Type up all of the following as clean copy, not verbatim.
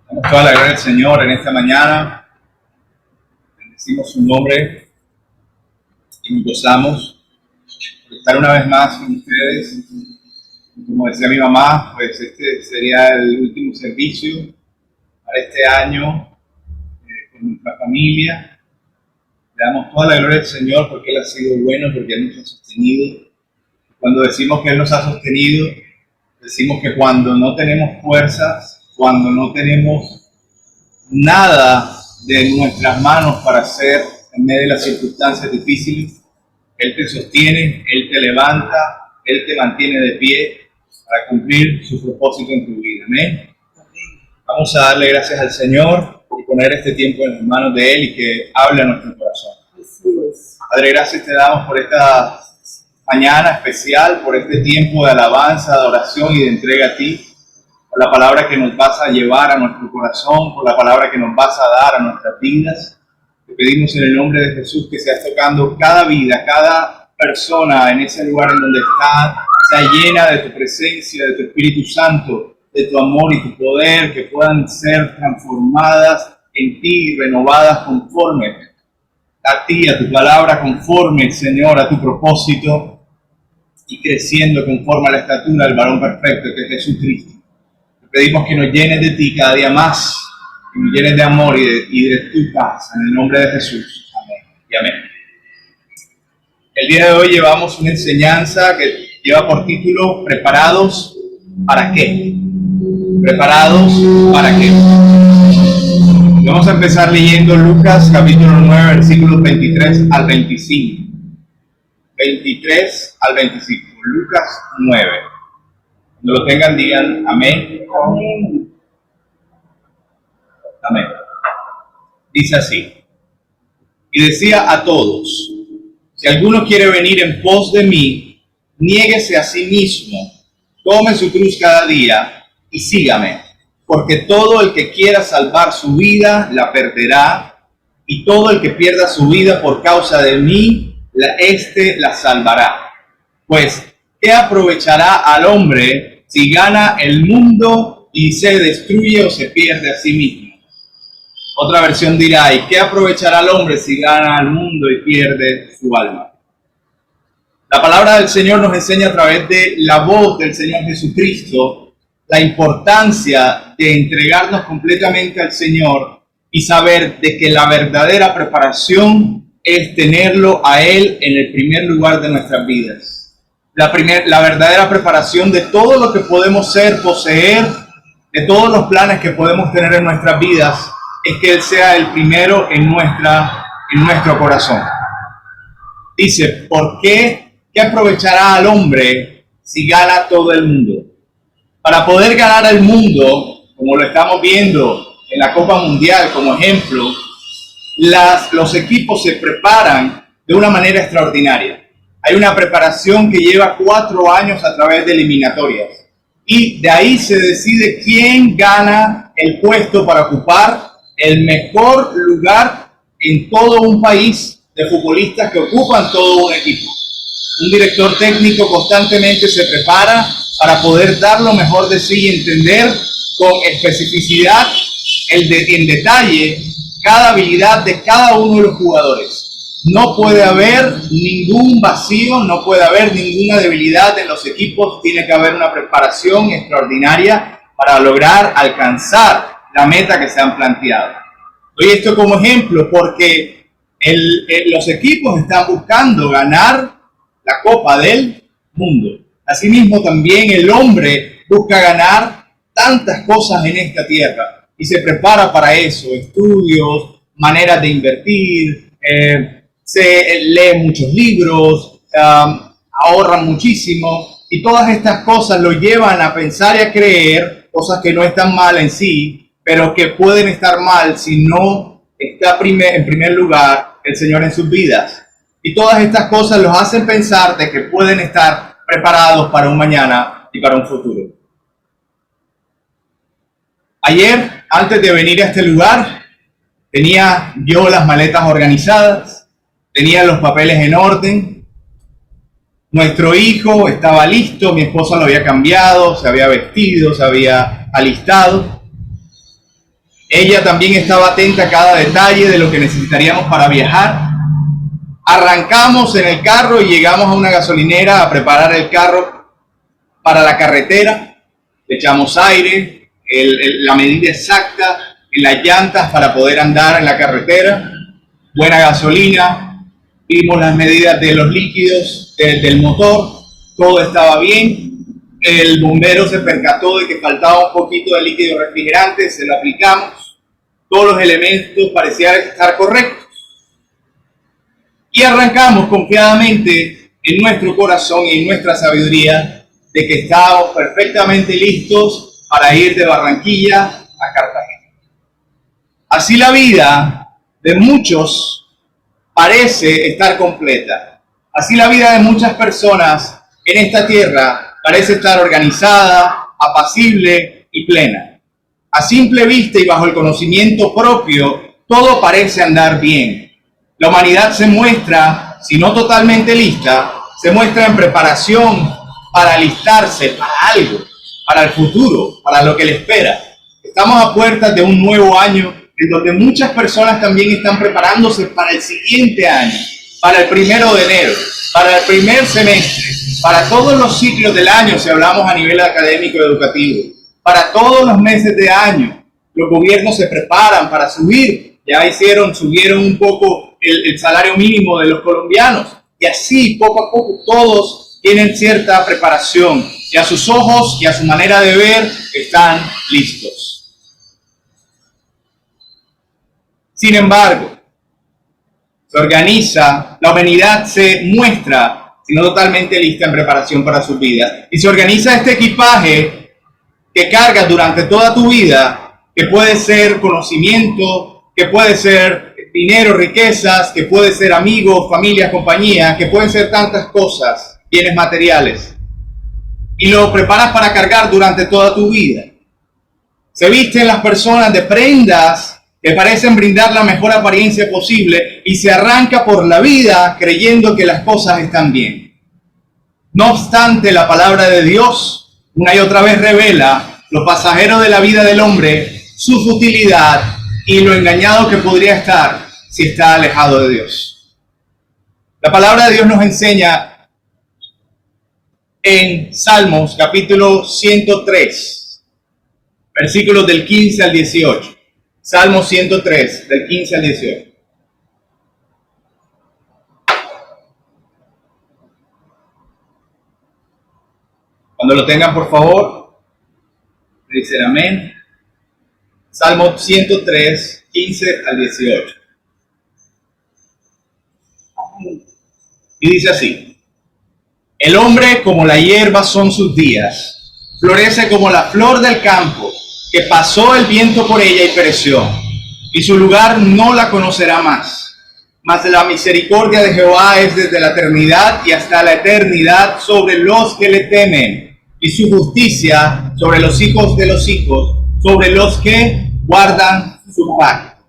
Damos toda la gloria al Señor en esta mañana. Bendecimos su nombre y nos gozamos por estar una vez más con ustedes. Como decía mi mamá, pues este sería el último servicio para este año con nuestra familia. Le damos toda la gloria al Señor porque Él ha sido bueno, porque Él nos ha sostenido. Cuando decimos que Él nos ha sostenido, decimos que cuando no tenemos fuerzas, cuando no tenemos nada de nuestras manos para hacer en medio de las circunstancias difíciles, Él te sostiene, Él te levanta, Él te mantiene de pie para cumplir su propósito en tu vida. Amén. Vamos a darle gracias al Señor y poner este tiempo en las manos de Él y que hable a nuestro corazón. Padre, gracias te damos por esta mañana especial, por este tiempo de alabanza, de oración y de entrega a ti, por la palabra que nos vas a llevar a nuestro corazón, por la palabra que nos vas a dar a nuestras vidas. Te pedimos en el nombre de Jesús que seas tocando cada vida, cada persona en ese lugar en donde está, sea llena de tu presencia, de tu Espíritu Santo, de tu amor y tu poder, que puedan ser transformadas en ti, renovadas conforme a ti, a tu palabra, conforme, Señor, a tu propósito, y creciendo conforme a la estatura del varón perfecto que es Jesucristo. Te pedimos que nos llenes de ti cada día más, que nos llenes de amor y de tu paz, en el nombre de Jesús. Amén y amén. El día de hoy llevamos una enseñanza que lleva por título ¿Preparados para qué? ¿Preparados para qué? Vamos a empezar leyendo Lucas capítulo 9, versículos 23 al 25. 23 al 25. Lucas 9. Cuando lo tengan, digan amén. Amén. Amén. Dice así. Y decía a todos: si alguno quiere venir en pos de mí, niéguese a sí mismo, tome su cruz cada día y sígame. Porque todo el que quiera salvar su vida, la perderá, y todo el que pierda su vida por causa de mí, la salvará. Pues, ¿qué aprovechará al hombre si gana el mundo y se destruye o se pierde a sí mismo? Otra versión dirá: ¿y qué aprovechará al hombre si gana el mundo y pierde su alma? La palabra del Señor nos enseña a través de la voz del Señor Jesucristo la importancia de entregarnos completamente al Señor y saber de que la verdadera preparación es tenerlo a Él en el primer lugar de nuestras vidas. La verdadera preparación de todo lo que podemos ser, poseer, de todos los planes que podemos tener en nuestras vidas, es que Él sea el primero en nuestro corazón. Dice, ¿por qué? ¿Qué aprovechará al hombre si gana todo el mundo? Para poder ganar el mundo, como lo estamos viendo en la Copa Mundial como ejemplo, los equipos se preparan de una manera extraordinaria. Hay una preparación que lleva 4 años a través de eliminatorias. Y de ahí se decide quién gana el puesto para ocupar el mejor lugar en todo un país de futbolistas que ocupan todo un equipo. Un director técnico constantemente se prepara para poder dar lo mejor de sí y entender con especificidad, en detalle, cada habilidad de cada uno de los jugadores. No puede haber ningún vacío, no puede haber ninguna debilidad en los equipos. Tiene que haber una preparación extraordinaria para lograr alcanzar la meta que se han planteado. Doy esto como ejemplo porque los equipos están buscando ganar la Copa del Mundo. Asimismo, también el hombre busca ganar tantas cosas en esta tierra y se prepara para eso, estudios, maneras de invertir, se lee muchos libros, ahorran muchísimo y todas estas cosas lo llevan a pensar y a creer cosas que no están mal en sí, pero que pueden estar mal si no está en primer lugar el Señor en sus vidas. Y todas estas cosas los hacen pensar de que pueden estar preparados para un mañana y para un futuro. Ayer, antes de venir a este lugar, tenía yo las maletas organizadas, tenía los papeles en orden. Nuestro hijo estaba listo, mi esposa lo había cambiado, se había vestido, se había alistado. Ella también estaba atenta a cada detalle de lo que necesitaríamos para viajar. Arrancamos en el carro y llegamos a una gasolinera a preparar el carro para la carretera. Le echamos aire, la medida exacta en las llantas para poder andar en la carretera. Buena gasolina, vimos las medidas de los líquidos del motor, todo estaba bien. El bombero se percató de que faltaba un poquito de líquido refrigerante, se lo aplicamos. Todos los elementos parecían estar correctos. Y arrancamos confiadamente en nuestro corazón y en nuestra sabiduría de que estábamos perfectamente listos para ir de Barranquilla a Cartagena. Así la vida de muchos parece estar completa. Así la vida de muchas personas en esta tierra parece estar organizada, apacible y plena. A simple vista y bajo el conocimiento propio, todo parece andar bien. La humanidad se muestra, si no totalmente lista, se muestra en preparación para alistarse para algo, para el futuro, para lo que le espera. Estamos a puertas de un nuevo año en donde muchas personas también están preparándose para el siguiente año, para el 1 de enero, para el primer semestre, para todos los ciclos del año, si hablamos a nivel académico y educativo, para todos los meses de año. Los gobiernos se preparan para subir, subieron un poco el salario mínimo de los colombianos, y así poco a poco todos tienen cierta preparación, y a sus ojos y a su manera de ver están listos. Sin embargo, se organiza, la humanidad se muestra sino totalmente lista en preparación para sus vidas. Y se organiza este equipaje que cargas durante toda tu vida, que puede ser conocimiento, que puede ser dinero, riquezas, que puede ser amigos, familia, compañía, que pueden ser tantas cosas, bienes materiales. Y lo preparas para cargar durante toda tu vida. Se visten las personas de prendas que parecen brindar la mejor apariencia posible y se arranca por la vida creyendo que las cosas están bien. No obstante, la palabra de Dios una y otra vez revela lo pasajero de la vida del hombre, su futilidad y lo engañado que podría estar si está alejado de Dios. La palabra de Dios nos enseña en Salmos capítulo 103, versículos del 15 al 18. Salmo 103, del 15 al 18. Cuando lo tengan, por favor, dicen amén. Salmo 103, 15 al 18. Y dice así: el hombre como la hierba son sus días, florece como la flor del campo, que pasó el viento por ella y pereció, y su lugar no la conocerá más. Mas la misericordia de Jehová es desde la eternidad y hasta la eternidad sobre los que le temen, y su justicia sobre los hijos de los hijos, sobre los que guardan su pacto.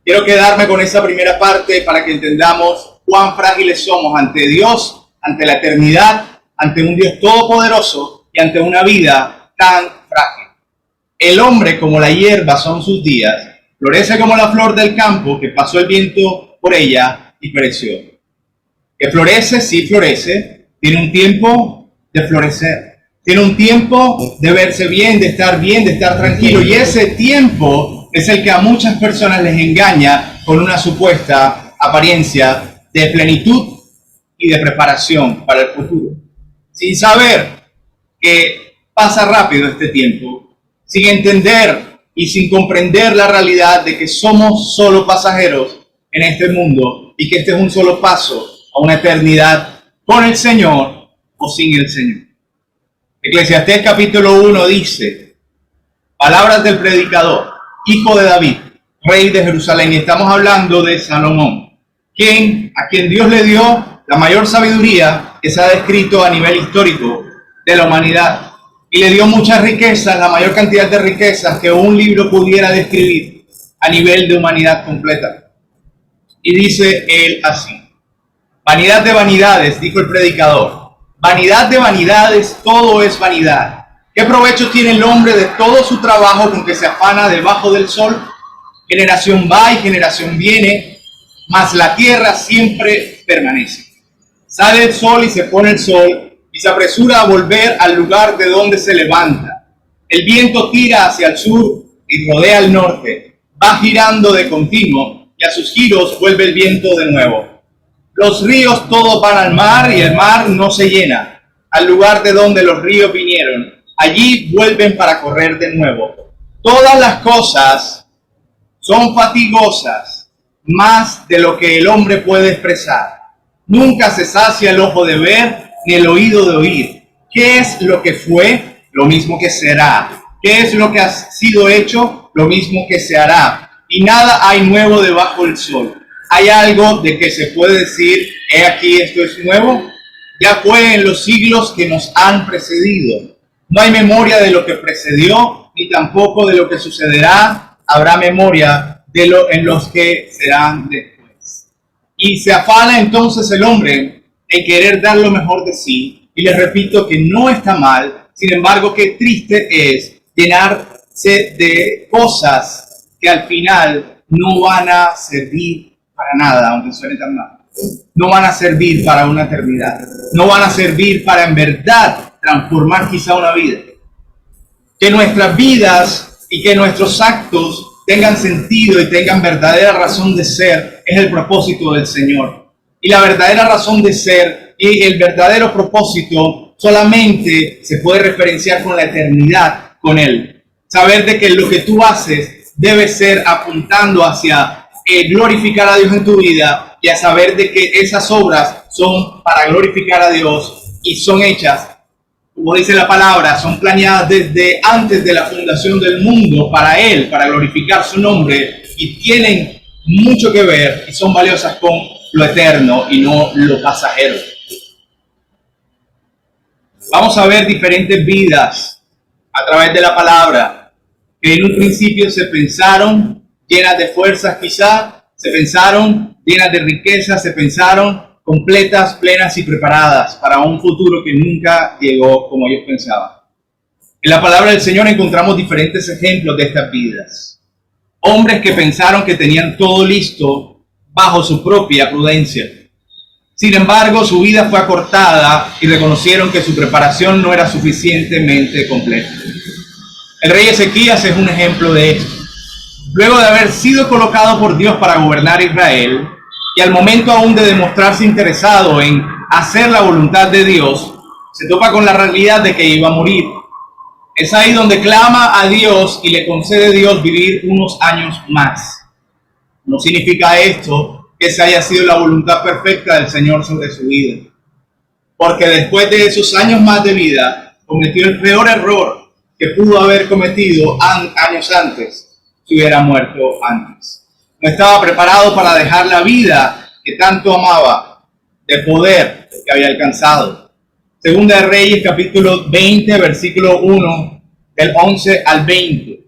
Quiero quedarme con esa primera parte para que entendamos cuán frágiles somos ante Dios, ante la eternidad, ante un Dios todopoderoso y ante una vida tan frágil. El hombre como la hierba son sus días, florece como la flor del campo, que pasó el viento por ella y pereció. Que florece, sí florece, tiene un tiempo de florecer, tiene un tiempo de verse bien, de estar tranquilo, y ese tiempo es el que a muchas personas les engaña con una supuesta apariencia de plenitud y de preparación para el futuro, sin saber que pasa rápido este tiempo, sin entender y sin comprender la realidad de que somos solo pasajeros en este mundo y que este es un solo paso a una eternidad con el Señor o sin el Señor. Eclesiastés capítulo 1 dice, palabras del predicador, hijo de David, rey de Jerusalén, y estamos hablando de Salomón, a quien Dios le dio la mayor sabiduría que se ha descrito a nivel histórico de la humanidad. Y le dio muchas riquezas, la mayor cantidad de riquezas que un libro pudiera describir a nivel de humanidad completa. Y dice él así: vanidad de vanidades, dijo el predicador, vanidad de vanidades, todo es vanidad. ¿Qué provecho tiene el hombre de todo su trabajo con que se afana debajo del sol? Generación va y generación viene, mas la tierra siempre permanece. Sale el sol y se pone el sol, y se apresura a volver al lugar de donde se levanta. El viento tira hacia el sur y rodea al norte, va girando de continuo, y a sus giros vuelve el viento de nuevo. Los ríos todos van al mar, y el mar no se llena. Al lugar de donde los ríos vinieron, allí vuelven para correr de nuevo. Todas las cosas son fatigosas, más de lo que el hombre puede expresar. Nunca se sacia el ojo de ver, ni el oído de oír. ¿Qué es lo que fue? Lo mismo que será. ¿Qué es lo que ha sido hecho? Lo mismo que se hará. Y nada hay nuevo debajo del sol. ¿Hay algo de que se puede decir, he aquí esto es nuevo? Ya fue en los siglos que nos han precedido. No hay memoria de lo que precedió, ni tampoco de lo que sucederá. Habrá memoria de en los que serán después. Y se afana entonces el hombre en querer dar lo mejor de sí. Y les repito que no está mal, sin embargo, qué triste es llenarse de cosas que al final no van a servir para nada, aunque suene tan mal. No van a servir para una eternidad. No van a servir para en verdad transformar quizá una vida. Que nuestras vidas y que nuestros actos tengan sentido y tengan verdadera razón de ser es el propósito del Señor. Y la verdadera razón de ser y el verdadero propósito solamente se puede referenciar con la eternidad con Él. Saber de que lo que tú haces debe ser apuntando hacia glorificar a Dios en tu vida y a saber de que esas obras son para glorificar a Dios y son hechas, como dice la palabra, son planeadas desde antes de la fundación del mundo para Él, para glorificar su nombre, y tienen mucho que ver y son valiosas con lo eterno y no lo pasajero. Vamos a ver diferentes vidas a través de la palabra que en un principio se pensaron llenas de fuerzas quizá, se pensaron llenas de riquezas, se pensaron completas, plenas y preparadas para un futuro que nunca llegó como ellos pensaban. En la palabra del Señor encontramos diferentes ejemplos de estas vidas. Hombres que pensaron que tenían todo listo bajo su propia prudencia. Sin embargo, su vida fue acortada y reconocieron que su preparación no era suficientemente completa. El rey Ezequías es un ejemplo de esto. Luego de haber sido colocado por Dios para gobernar Israel, y al momento aún de demostrarse interesado en hacer la voluntad de Dios, se topa con la realidad de que iba a morir. Es ahí donde clama a Dios y le concede Dios vivir unos años más. No significa esto que esa haya sido la voluntad perfecta del Señor sobre su vida, porque después de esos años más de vida, cometió el peor error que pudo haber cometido años antes, si hubiera muerto antes. No estaba preparado para dejar la vida que tanto amaba, de poder que había alcanzado. Segunda de Reyes, capítulo 20, versículo 1, del 11 al 20.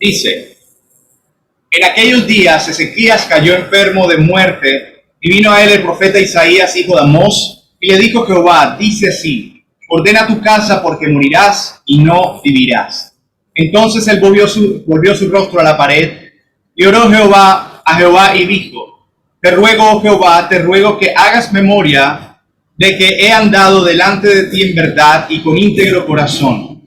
Dice: en aquellos días Ezequías cayó enfermo de muerte, y vino a él el profeta Isaías, hijo de Amós, y le dijo Jehová, dice así: ordena tu casa porque morirás y no vivirás. Entonces él volvió su rostro a la pared, y oró a Jehová y dijo: te ruego, oh Jehová, te ruego que hagas memoria de que he andado delante de ti en verdad y con íntegro corazón,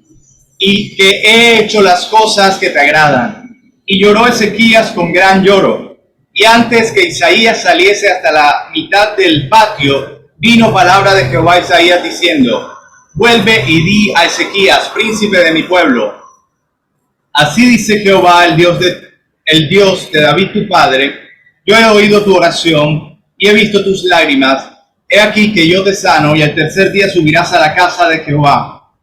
y que he hecho las cosas que te agradan. Y lloró Ezequías con gran lloro. Y antes que Isaías saliese hasta la mitad del patio, vino palabra de Jehová a Isaías diciendo: vuelve y di a Ezequías, príncipe de mi pueblo: así dice Jehová, el Dios de David tu padre: yo he oído tu oración y he visto tus lágrimas. He aquí que yo te sano, y al tercer día subirás a la casa de Jehová.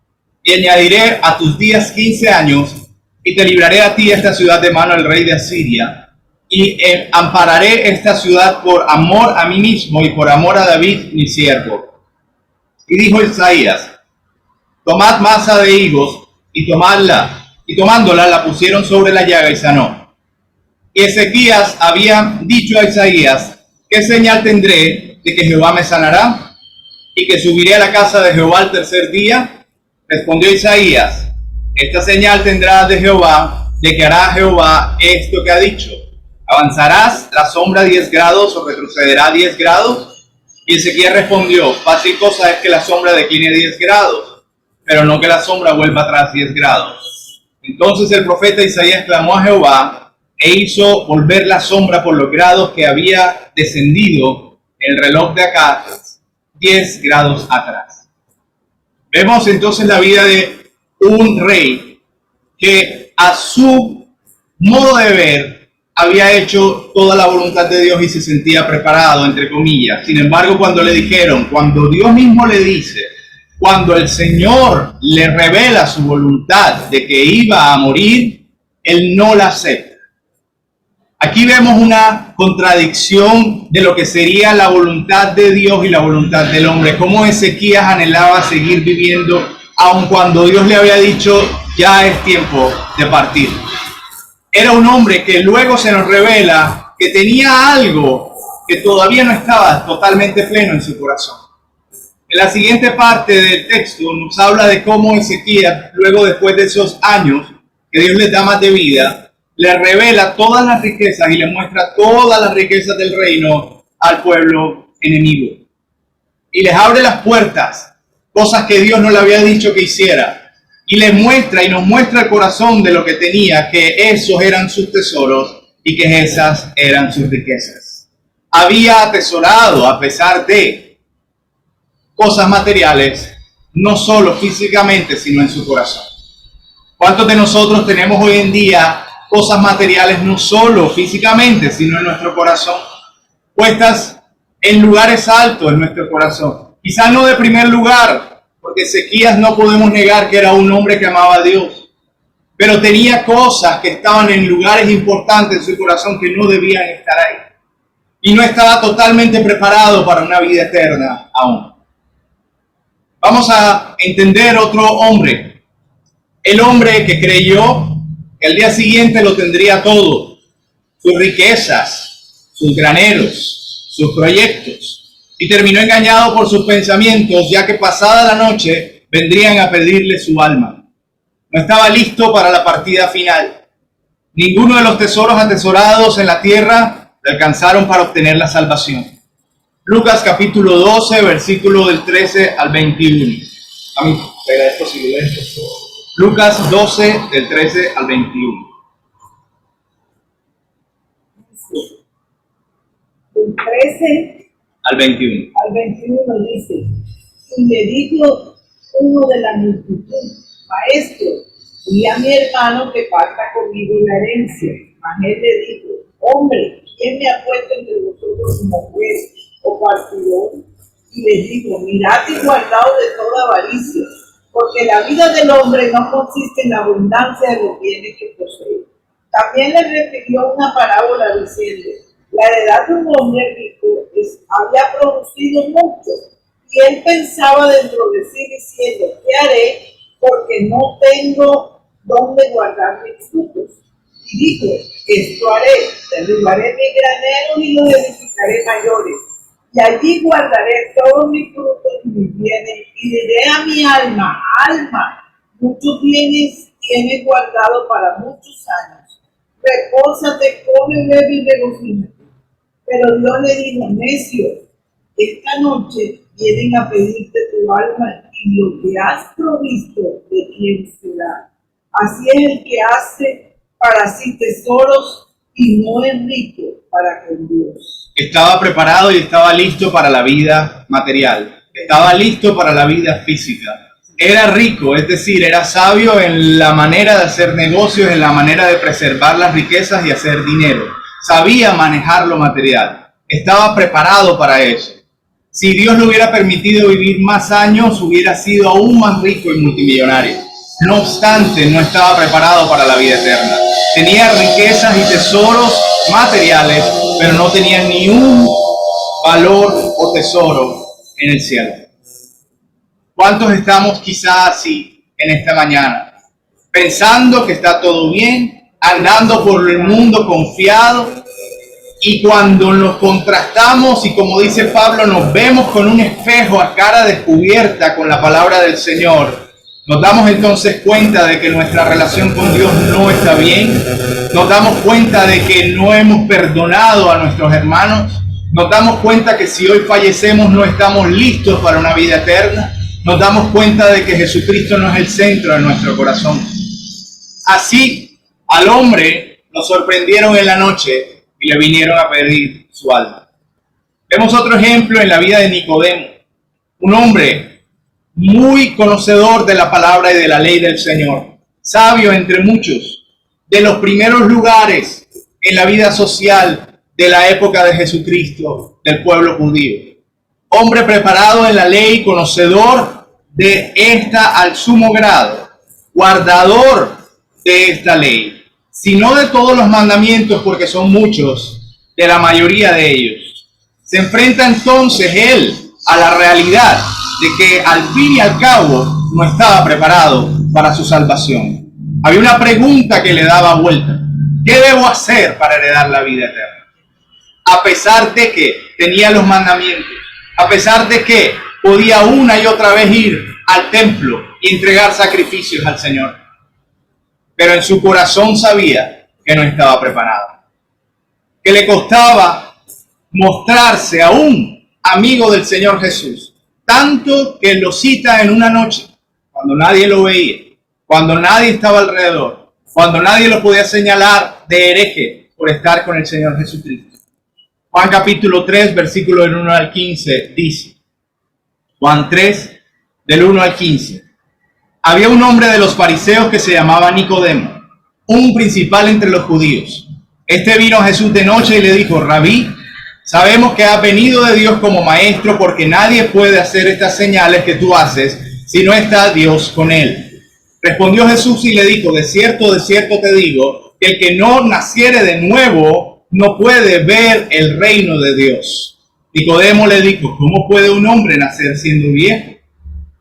Y añadiré a tus días 15 años, y te libraré a ti esta ciudad de mano del rey de Asiria. Y ampararé esta ciudad por amor a mí mismo y por amor a David mi siervo. Y dijo Isaías: tomad masa de higos y tomadla. Y tomándola la pusieron sobre la llaga y sanó. Y Ezequías había dicho a Isaías: ¿qué señal tendré de que Jehová me sanará? ¿Y que subiré a la casa de Jehová al tercer día? Respondió Isaías: esta señal tendrás de Jehová, de que hará Jehová esto que ha dicho. ¿Avanzarás la sombra 10 grados o retrocederá 10 grados? Y Ezequías respondió, fácil cosa es que la sombra decline 10 grados, pero no que la sombra vuelva atrás 10 grados. Entonces el profeta Isaías clamó a Jehová e hizo volver la sombra por los grados que había descendido el reloj de acá 10 grados atrás. Vemos entonces la vida de un rey que a su modo de ver había hecho toda la voluntad de Dios y se sentía preparado, entre comillas. Sin embargo, cuando le dijeron, cuando Dios mismo le dice, cuando el Señor le revela su voluntad de que iba a morir, él no la acepta. Aquí vemos una contradicción de lo que sería la voluntad de Dios y la voluntad del hombre. Cómo Ezequías anhelaba seguir viviendo, aun cuando Dios le había dicho, ya es tiempo de partir. Era un hombre que luego se nos revela que tenía algo que todavía no estaba totalmente pleno en su corazón. En la siguiente parte del texto nos habla de cómo Ezequías, luego después de esos años que Dios le da más de vida, le revela todas las riquezas y le muestra todas las riquezas del reino al pueblo enemigo. Y les abre las puertas, cosas que Dios no le había dicho que hiciera. Y le muestra y nos muestra el corazón de lo que tenía, que esos eran sus tesoros y que esas eran sus riquezas. Había atesorado, a pesar de cosas materiales, no solo físicamente, sino en su corazón. ¿Cuántos de nosotros tenemos hoy en día cosas materiales no solo físicamente, sino en nuestro corazón, puestas en lugares altos en nuestro corazón? Quizás no de primer lugar, porque Ezequías no podemos negar que era un hombre que amaba a Dios, pero tenía cosas que estaban en lugares importantes en su corazón que no debían estar ahí. Y no estaba totalmente preparado para una vida eterna aún. Vamos a entender otro hombre. El hombre que creyó que al día siguiente lo tendría todo. Sus riquezas, sus graneros, sus proyectos. Y terminó engañado por sus pensamientos, ya que pasada la noche vendrían a pedirle su alma. No estaba listo para la partida final. Ninguno de los tesoros atesorados en la tierra le alcanzaron para obtener la salvación. Lucas capítulo 12, versículo del 13 al 21. A mí, pega esto si lo lees, por favor. Lucas 12, del 13 al 21. Del 13 al 21. Al 21 dice, y le dijo uno de la multitud, maestro, di a mi hermano que parta conmigo la herencia. Mas él le dijo, hombre, ¿quién me ha puesto entre vosotros como juez o partidor? Y les dijo, mirad y guardaos de toda avaricia, porque la vida del hombre no consiste en la abundancia de los bienes que posee. También le refirió una parábola diciendo, la heredad de un hombre rico había producido mucho, y él pensaba dentro de sí diciendo, ¿qué haré? Porque no tengo dónde guardar mis frutos. Y dijo, esto haré, derribaré mis graneros y los edificaré mayores, y allí guardaré todos mis frutos y mis bienes, y diré a mi alma, alma, muchos bienes tienes guardado para muchos años, repósate, come, bebe y regocíjate. Pero Dios le dijo, necio, esta noche vienen a pedirte tu alma, y lo que has provisto, ¿de quién será? Así es el que hace para sí tesoros y no es rico para con Dios. Estaba preparado y estaba listo para la vida material. Estaba listo para la vida física. Era rico, es decir, era sabio en la manera de hacer negocios, en la manera de preservar las riquezas y hacer dinero. Sabía manejar lo material. Estaba preparado para eso. Si Dios le hubiera permitido vivir más años, hubiera sido aún más rico y multimillonario. No obstante, no estaba preparado para la vida eterna. Tenía riquezas y tesoros materiales, pero no tenía ni un valor o tesoro en el cielo. ¿Cuántos estamos quizás así en esta mañana? Pensando que está todo bien, andando por el mundo confiado, y cuando nos contrastamos y, como dice Pablo, nos vemos con un espejo a cara descubierta con la palabra del Señor, Nos damos entonces cuenta de que nuestra relación con Dios no está bien. Nos damos cuenta de que no hemos perdonado a nuestros hermanos. Nos damos cuenta que si hoy fallecemos no estamos listos para una vida eterna. Nos damos cuenta de que Jesucristo no es el centro de nuestro corazón. Así, al hombre lo sorprendieron en la noche y le vinieron a pedir su alma. Vemos otro ejemplo en la vida de Nicodemo, un hombre muy conocedor de la palabra y de la ley del Señor, sabio entre muchos, de los primeros lugares en la vida social de la época de Jesucristo, del pueblo judío. Hombre preparado en la ley, conocedor de esta al sumo grado, guardador de esta ley, sino de todos los mandamientos, porque son muchos, de la mayoría de ellos. Se enfrenta entonces él a la realidad de que al fin y al cabo no estaba preparado para su salvación. Había una pregunta que le daba vuelta: ¿qué debo hacer para heredar la vida eterna? A pesar de que tenía los mandamientos, a pesar de que podía una y otra vez ir al templo y entregar sacrificios al Señor, pero en su corazón sabía que no estaba preparado, que le costaba mostrarse aún amigo del Señor Jesús, tanto que lo cita en una noche, cuando nadie lo veía, cuando nadie estaba alrededor, cuando nadie lo podía señalar de hereje por estar con el Señor Jesucristo. Juan capítulo 3, versículo del 1 al 15, dice, Juan 3, del 1 al 15. Había un hombre de los fariseos que se llamaba Nicodemo, un principal entre los judíos. Este vino a Jesús de noche y le dijo: Rabí, sabemos que has venido de Dios como maestro, porque nadie puede hacer estas señales que tú haces si no está Dios con él. Respondió Jesús y le dijo: de cierto te digo, que el que no naciere de nuevo no puede ver el reino de Dios. Nicodemo le dijo: ¿cómo puede un hombre nacer siendo viejo?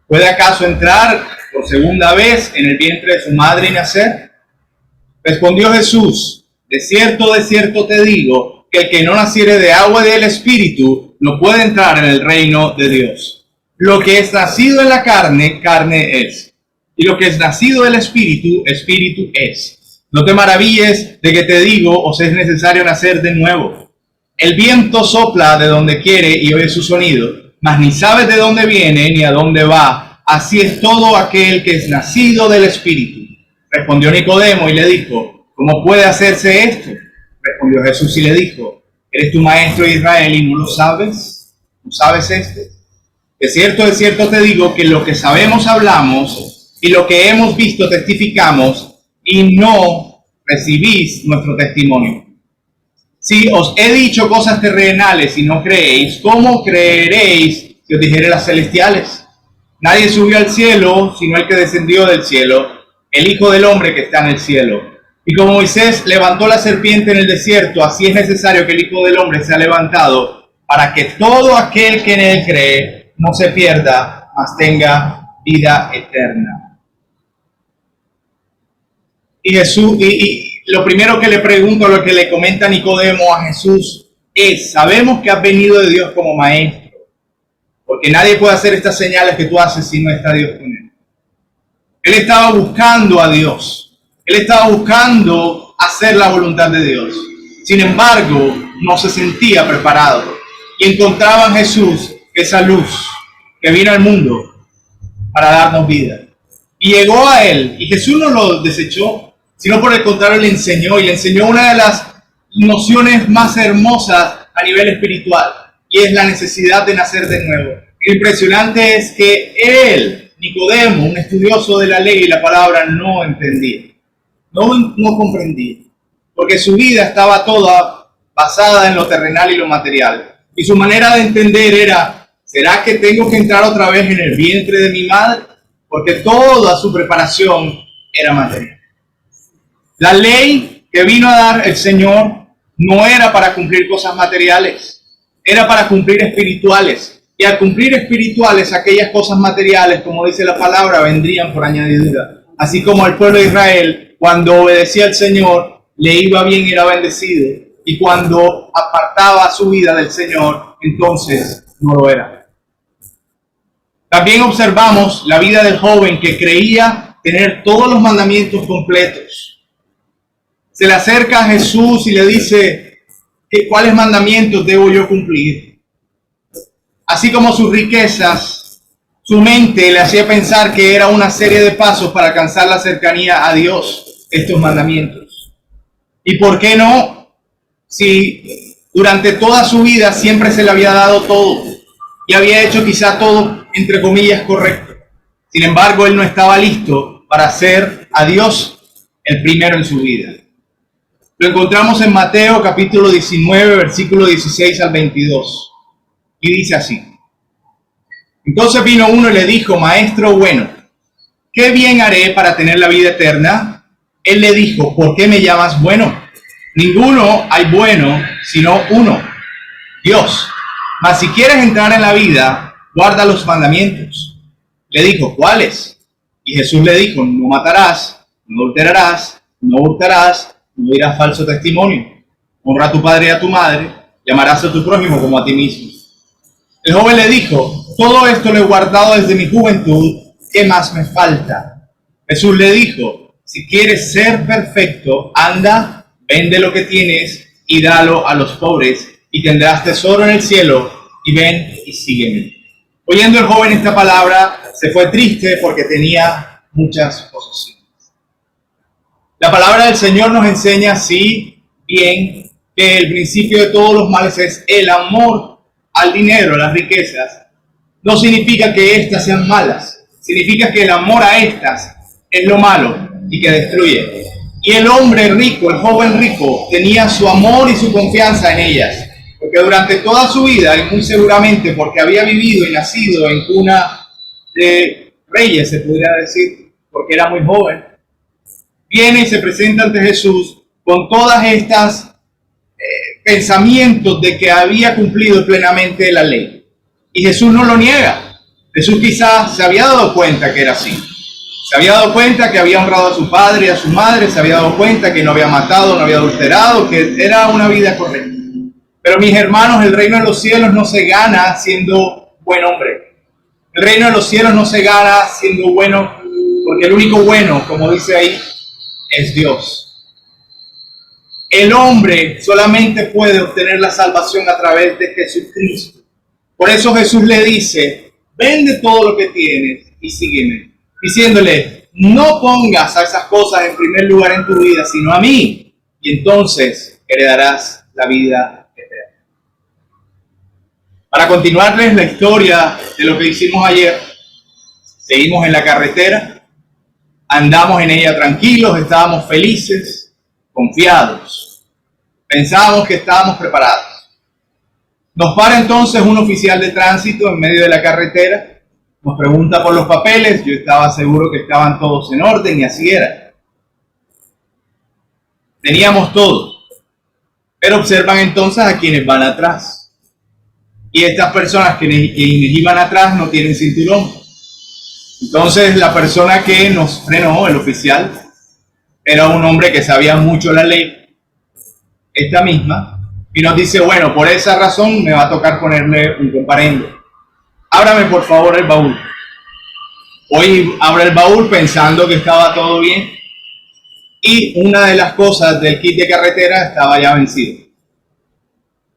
¿Puede acaso entrar por segunda vez en el vientre de su madre y nacer? Respondió Jesús: de cierto te digo, que el que no naciere de agua y del Espíritu no puede entrar en el reino de Dios. Lo que es nacido en la carne, carne es, y lo que es nacido del Espíritu, Espíritu es. No te maravilles de que te digo: os es necesario nacer de nuevo. El viento sopla de donde quiere y oye su sonido, mas ni sabes de dónde viene ni a dónde va. Así es todo aquel que es nacido del Espíritu. Respondió Nicodemo y le dijo: ¿cómo puede hacerse esto? Respondió Jesús y le dijo: ¿eres tu maestro Israel y no lo sabes? ¿No sabes esto? De cierto te digo que lo que sabemos hablamos y lo que hemos visto testificamos, y no recibís nuestro testimonio. Si os he dicho cosas terrenales y no creéis, ¿cómo creeréis si os dijere las celestiales? Nadie subió al cielo sino el que descendió del cielo, el Hijo del Hombre que está en el cielo. Y como Moisés levantó la serpiente en el desierto, así es necesario que el Hijo del Hombre sea levantado, para que todo aquel que en él cree no se pierda, mas tenga vida eterna. Y Jesús, lo primero que le pregunto, lo que le comenta Nicodemo a Jesús es: sabemos que has venido de Dios como maestro, porque nadie puede hacer estas señales que tú haces si no está Dios con él. Él estaba buscando a Dios, él estaba buscando hacer la voluntad de Dios. Sin embargo, no se sentía preparado y encontraba en Jesús esa luz que vino al mundo para darnos vida. Y llegó a él, y Jesús no lo desechó, sino por el contrario le enseñó, y le enseñó una de las nociones más hermosas a nivel espiritual, y es la necesidad de nacer de nuevo. Lo impresionante es que él, Nicodemo, un estudioso de la ley y la palabra, no entendía, no comprendía, porque su vida estaba toda basada en lo terrenal y lo material, y su manera de entender era: ¿será que tengo que entrar otra vez en el vientre de mi madre? Porque toda su preparación era material. La ley que vino a dar el Señor no era para cumplir cosas materiales, era para cumplir espirituales. Y al cumplir espirituales, aquellas cosas materiales, como dice la palabra, vendrían por añadidura. Así como el pueblo de Israel, cuando obedecía al Señor, le iba bien y era bendecido. Y cuando apartaba su vida del Señor, entonces no lo era. También observamos la vida del joven que creía tener todos los mandamientos completos. Se le acerca a Jesús y le dice, ¿cuáles mandamientos debo yo cumplir? Así como sus riquezas, su mente le hacía pensar que era una serie de pasos para alcanzar la cercanía a Dios, estos mandamientos. ¿Y por qué no? Si durante toda su vida siempre se le había dado todo y había hecho quizá todo, entre comillas, correcto. Sin embargo, él no estaba listo para ser a Dios el primero en su vida. Lo encontramos en Mateo capítulo 19, versículo 16 al 22. Y dice así. Entonces vino uno y le dijo, Maestro bueno, ¿qué bien haré para tener la vida eterna? Él le dijo, ¿por qué me llamas bueno? Ninguno hay bueno, sino uno, Dios. Mas si quieres entrar en la vida, guarda los mandamientos. Le dijo, ¿cuáles? Y Jesús le dijo, no matarás, no adulterarás, no hurtarás, no dirás falso testimonio. Honra a tu padre y a tu madre, y amarás a tu prójimo como a ti mismo. El joven le dijo, todo esto lo he guardado desde mi juventud, ¿qué más me falta? Jesús le dijo, si quieres ser perfecto, anda, vende lo que tienes y dalo a los pobres, y tendrás tesoro en el cielo, y ven y sígueme. Oyendo el joven esta palabra, se fue triste porque tenía muchas posesiones. La palabra del Señor nos enseña, sí, bien, que el principio de todos los males es el amor al dinero, a las riquezas. No significa que éstas sean malas, significa que el amor a estas es lo malo y que destruye. Y el hombre rico, el joven rico, tenía su amor y su confianza en ellas, porque durante toda su vida, y muy seguramente porque había vivido y nacido en cuna de reyes, se podría decir, porque era muy joven, viene y se presenta ante Jesús con todas estas pensamientos de que había cumplido plenamente la ley. Y Jesús no lo niega. Jesús quizás se había dado cuenta que era así. Se había dado cuenta que había honrado a su padre y a su madre, se había dado cuenta que no había matado, no había adulterado, que era una vida correcta. Pero mis hermanos, el reino de los cielos no se gana siendo buen hombre. El reino de los cielos no se gana siendo bueno, porque el único bueno, como dice ahí, es Dios. El hombre solamente puede obtener la salvación a través de Jesucristo. Por eso Jesús le dice, vende todo lo que tienes y sígueme. Diciéndole, no pongas a esas cosas en primer lugar en tu vida, sino a mí. Y entonces heredarás la vida eterna. Para continuarles la historia de lo que hicimos ayer, seguimos en la carretera, andamos en ella tranquilos, estábamos felices, confiados, pensábamos que estábamos preparados. Nos para entonces un oficial de tránsito en medio de la carretera, nos pregunta por los papeles, yo estaba seguro que estaban todos en orden y así era. Teníamos todo, pero observan entonces a quienes van atrás. Y estas personas que iban atrás no tienen cinturón. Entonces la persona que nos frenó, el oficial, era un hombre que sabía mucho la ley, esta misma, y nos dice, bueno, por esa razón me va a tocar ponerle un comparendo. Ábrame por favor el baúl. Hoy abre el baúl pensando que estaba todo bien, y una de las cosas del kit de carretera estaba ya vencido.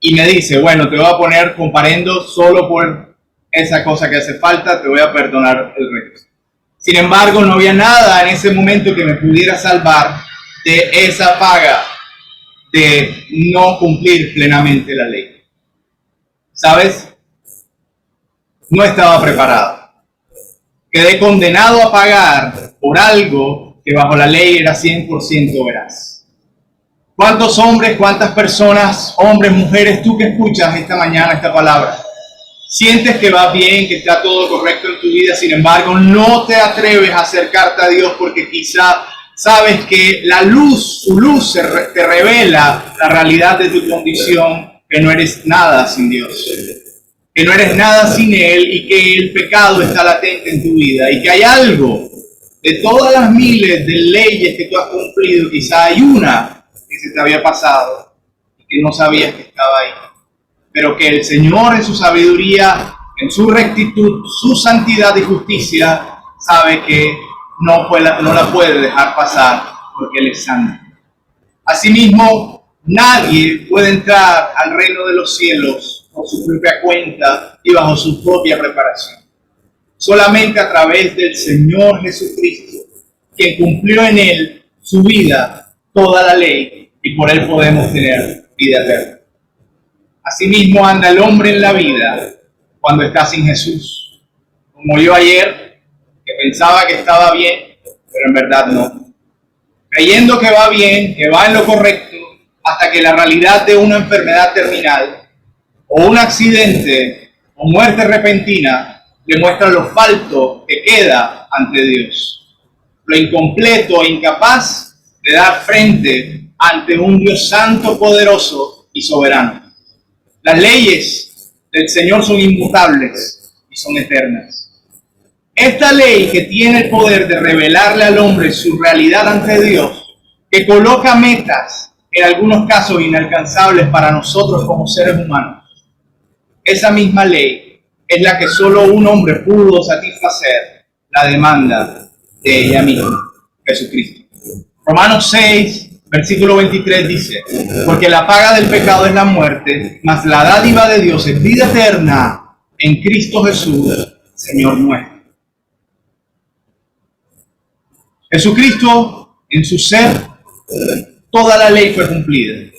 Y me dice, bueno, te voy a poner comparendo solo por esa cosa que hace falta, te voy a perdonar el resto. Sin embargo, no había nada en ese momento que me pudiera salvar de esa paga de no cumplir plenamente la ley. ¿Sabes? No estaba preparado. Quedé condenado a pagar por algo que bajo la ley era 100% veraz. ¿Cuántos hombres, cuántas personas, hombres, mujeres, tú que escuchas esta mañana esta palabra, sientes que va bien, que está todo correcto en tu vida, sin embargo no te atreves a acercarte a Dios porque quizá sabes que la luz, su luz te revela la realidad de tu condición, que no eres nada sin Dios, que no eres nada sin Él y que el pecado está latente en tu vida y que hay algo de todas las miles de leyes que tú has cumplido, quizá hay una que se te había pasado y que no sabías que estaba ahí, pero que el Señor en su sabiduría en su rectitud, su santidad y justicia, sabe que no la puede dejar pasar porque Él es santo. Asimismo, nadie puede entrar al reino de los cielos por su propia cuenta y bajo su propia preparación. Solamente a través del Señor Jesucristo, quien cumplió en Él su vida, toda la ley, y por Él podemos tener vida eterna. Asimismo anda el hombre en la vida cuando está sin Jesús. Como yo ayer, que pensaba que estaba bien, pero en verdad no. Creyendo que va bien, que va en lo correcto, hasta que la realidad de una enfermedad terminal, o un accidente, o muerte repentina, le muestra lo falto que queda ante Dios. Lo incompleto e incapaz de dar frente ante un Dios santo, poderoso y soberano. Las leyes del Señor son inmutables y son eternas. Esta ley que tiene el poder de revelarle al hombre su realidad ante Dios, que coloca metas, en algunos casos inalcanzables para nosotros como seres humanos, esa misma ley es la que solo un hombre pudo satisfacer la demanda de ella misma, Jesucristo. Romanos 6, versículo 23 dice: porque la paga del pecado es la muerte, mas la dádiva de Dios es vida eterna en Cristo Jesús, Señor nuestro. Jesucristo, en su ser, toda la ley fue cumplida.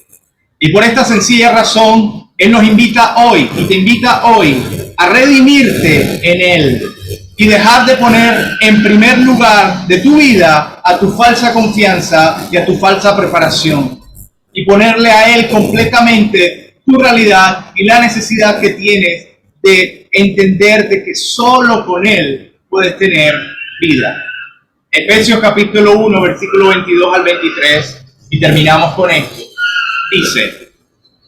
Y por esta sencilla razón, Él nos invita hoy, y te invita hoy, a redimirte en Él y dejar de poner en primer lugar de tu vida a tu falsa confianza y a tu falsa preparación, y ponerle a Él completamente tu realidad y la necesidad que tienes de entender de que solo con Él puedes tener vida. Efesios capítulo 1, versículo 22 al 23, y terminamos con esto. Dice: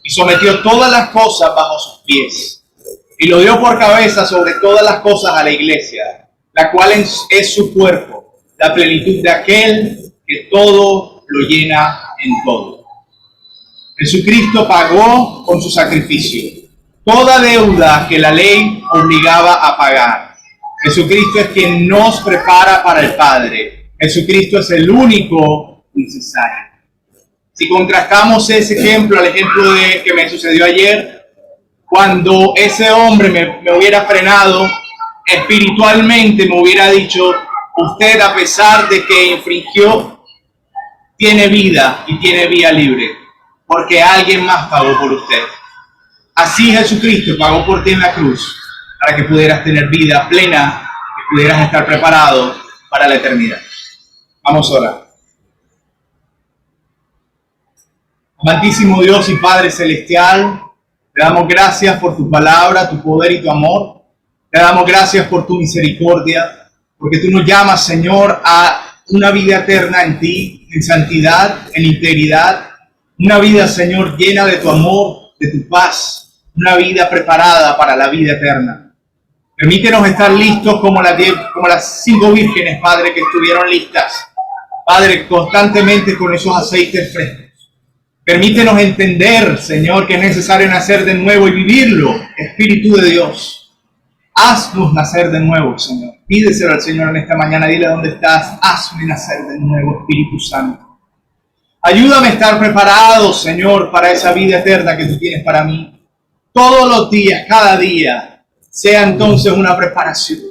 y sometió todas las cosas bajo sus pies, y lo dio por cabeza sobre todas las cosas a la iglesia, la cual es su cuerpo, la plenitud de aquel que todo lo llena en todo. Jesucristo pagó con su sacrificio toda deuda que la ley obligaba a pagar. Jesucristo es quien nos prepara para el Padre. Jesucristo es el único necesario. Si contrastamos ese ejemplo al ejemplo que me sucedió ayer, cuando ese hombre me hubiera frenado espiritualmente, me hubiera dicho: usted, a pesar de que infringió, tiene vida y tiene vía libre, porque alguien más pagó por usted. Así Jesucristo pagó por ti en la cruz, para que pudieras tener vida plena, que pudieras estar preparado para la eternidad. Vamos a orar. Amantísimo Dios y Padre Celestial, te damos gracias por tu palabra, tu poder y tu amor. Te damos gracias por tu misericordia, porque tú nos llamas, Señor, a una vida eterna en ti, en santidad, en integridad. Una vida, Señor, llena de tu amor, de tu paz. Una vida preparada para la vida eterna. Permítenos estar listos como las 5 vírgenes, Padre, que estuvieron listas. Padre, constantemente con esos aceites frescos. Permítenos entender, Señor, que es necesario nacer de nuevo y vivirlo, Espíritu de Dios. Haznos nacer de nuevo, Señor. Pídeselo al Señor en esta mañana, dile dónde estás. Hazme nacer de nuevo, Espíritu Santo. Ayúdame a estar preparado, Señor, para esa vida eterna que tú tienes para mí. Todos los días, cada día, sea entonces una preparación.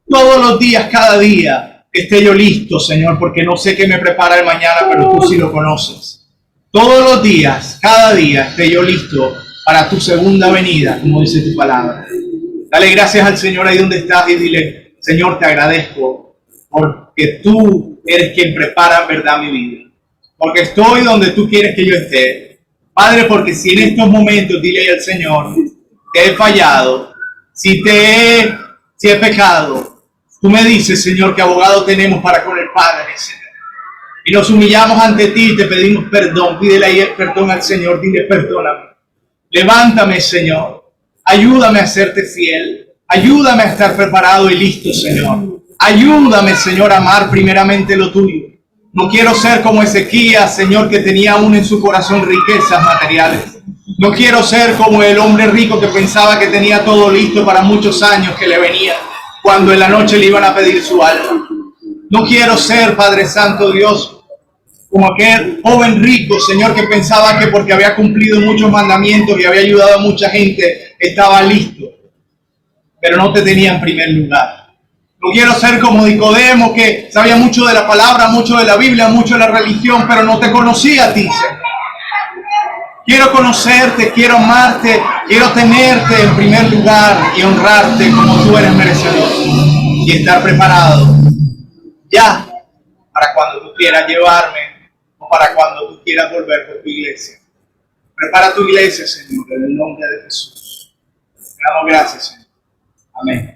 Todos los días, cada día, esté yo listo, Señor, porque no sé qué me prepara el mañana, pero tú sí lo conoces. Todos los días, cada día, esté yo listo para tu segunda venida, como dice tu palabra. Dale gracias al Señor ahí donde estás y dile: Señor, te agradezco porque tú eres quien prepara en verdad mi vida. Porque estoy donde tú quieres que yo esté. Padre, porque si en estos momentos, dile ahí al Señor, te he fallado, si he pecado, tú me dices, Señor, que abogado tenemos para con el Padre, Señor. Y nos humillamos ante ti y te pedimos perdón. Pídele ahí perdón al Señor, dile: perdóname. Levántame, Señor. Ayúdame a serte fiel. Ayúdame a estar preparado y listo, Señor. Ayúdame, Señor, a amar primeramente lo tuyo. No quiero ser como Ezequías, Señor, que tenía aún en su corazón riquezas materiales. No quiero ser como el hombre rico que pensaba que tenía todo listo para muchos años que le venían, cuando en la noche le iban a pedir su alma. No quiero ser, Padre Santo Dios, como aquel joven rico, Señor, que pensaba que porque había cumplido muchos mandamientos y había ayudado a mucha gente, estaba listo, pero no te tenía en primer lugar. No quiero ser como Nicodemo, que sabía mucho de la palabra, mucho de la Biblia, mucho de la religión, pero no te conocía a ti, Señor. Quiero conocerte, quiero amarte, quiero tenerte en primer lugar y honrarte como tú eres merecedor. Y estar preparado ya para cuando tú quieras llevarme o para cuando tú quieras volver por tu iglesia. Prepara tu iglesia, Señor, en el nombre de Jesús. Te damos gracias, Señor. Amén.